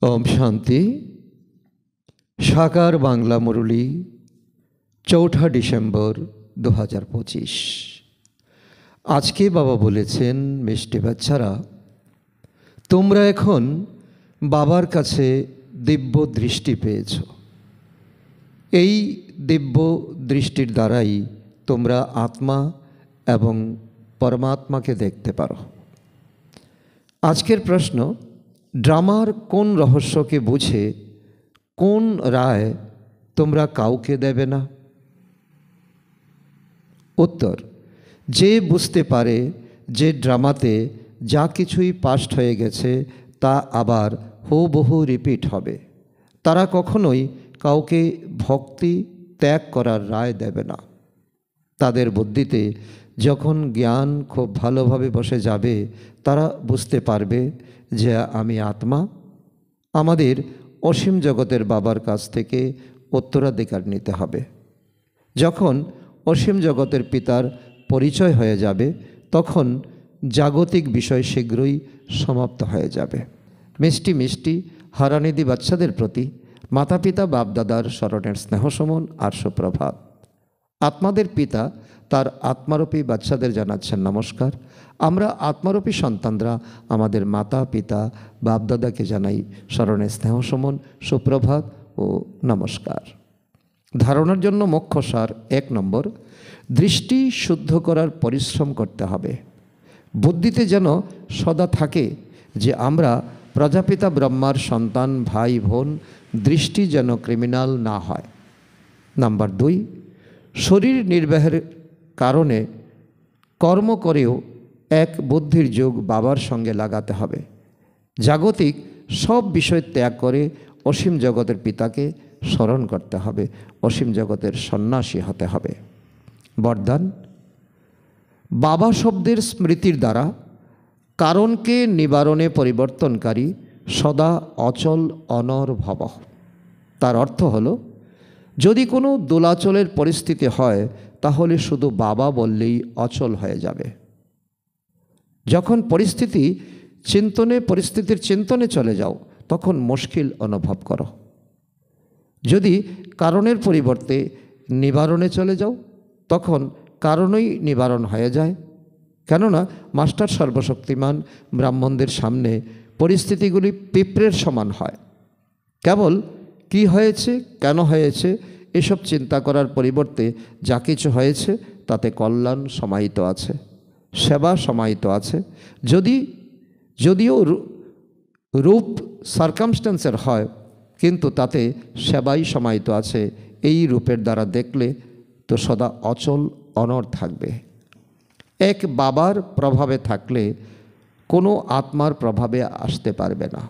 ओम शांति। साकार बांगला मुरली 4 डिसेम्बर 2025। आज के बाबा बोलेছেন मिष्टि बाচ্चारा তোমরা এখন বাবার কাছে দিব্য দৃষ্টি পেয়েছো। এই দিব্য দৃষ্টির দ্বারাই তোমরা আত্মা এবং পরমাত্মাকে দেখতে পারো। আজকের প্রশ্ন, ড্রামার কোন রহস্যকে বুঝে কোন রায় তোমরা কাউকে দেবে না? উত্তর, যে বুঝতে পারে যে ড্রামাতে যা কিছুই পাস্ট হয়ে গেছে তা আবার হুবহু রিপিট হবে, তারা কখনোই কাউকে ভক্তি ত্যাগ করার রায় দেবে না। তাদের বুদ্ধিতে যখন জ্ঞান খুব ভালোভাবে বসে যাবে, তারা বুঝতে পারবে যে আমি আত্মা, আমাদের অসীম জগতের বাবার কাছ থেকে উত্তরাধিকার নিতে হবে। যখন অসীম জগতের পিতার পরিচয় হয়ে যাবে, তখন জাগতিক বিষয় শীঘ্রই সমাপ্ত হয়ে যাবে। মিষ্টি মিষ্টি হারানিধি বাচ্চাদের প্রতি মাতা পিতা বাপদাদার স্মরণের স্নেহসমন আর সুপ্রভাত। আত্মাদের পিতা তার আত্মারূপী বাচ্চাদের জানাচ্ছেন নমস্কার। আমরা আত্মারূপী সন্তানরা আমাদের মাতা পিতা বাপদাদাকে জানাই স্মরণের স্নেহসমন, সুপ্রভাত ও নমস্কার। ধারণার জন্য মুখ্য সার 1 নম্বর, দৃষ্টি শুদ্ধ করার পরিশ্রম করতে হবে। বুদ্ধিতে যেন সদা থাকে যে আমরা প্রজাপিতা ব্রহ্মার সন্তান, ভাই বোন, দৃষ্টি যেন ক্রিমিনাল না হয়। নাম্বার 2, শরীর নির্বাহের কারণে কর্ম করেও এক বুদ্ধির যোগ বাবার সঙ্গে লাগাতে হবে। জাগতিক সব বিষয় ত্যাগ করে অসীম জগতের পিতাকে স্মরণ করতে হবে, অসীম জগতের সন্ন্যাসী হতে হবে। বরদান, বাবা শব্দের স্মৃতির দ্বারা কারণকে নিবারণে পরিবর্তনকারী সদা অচল অনর ভব। তার অর্থ হলো, যদি কোনো দোলাচলের পরিস্থিতি হয় তাহলে শুধু বাবা বললেই অচল হয়ে যাবে। যখন পরিস্থিতির চিন্তনে চলে যাও, তখন মুশকিল অনুভব করো। যদি কারণের পরিবর্তে নিবারণে চলে যাও, তখন কারণই নিবারণ হয়ে যায়। কেননা মাস্টার সর্বশক্তিমান ব্রাহ্মণদের সামনে পরিস্থিতিগুলি পিঁপড়ের সমান হয়। কেবল কি হয়েছে, কেন হয়েছে এসব চিন্তা করার পরিবর্তে যা কিছু হয়েছে তাতে কল্যাণ সমাহিত আছে, সেবা সমাহিত আছে। যদিও রূপ সার্কামস্ট্যান্সের হয়, কিন্তু তাতে সেবাই সমাহিত আছে। এই রূপের দ্বারা দেখলে তো সদা অচল অনড় থাকবে। এক বাবার প্রভাবে থাকলে কোনো আত্মার প্রভাবে আসতে পারবে না।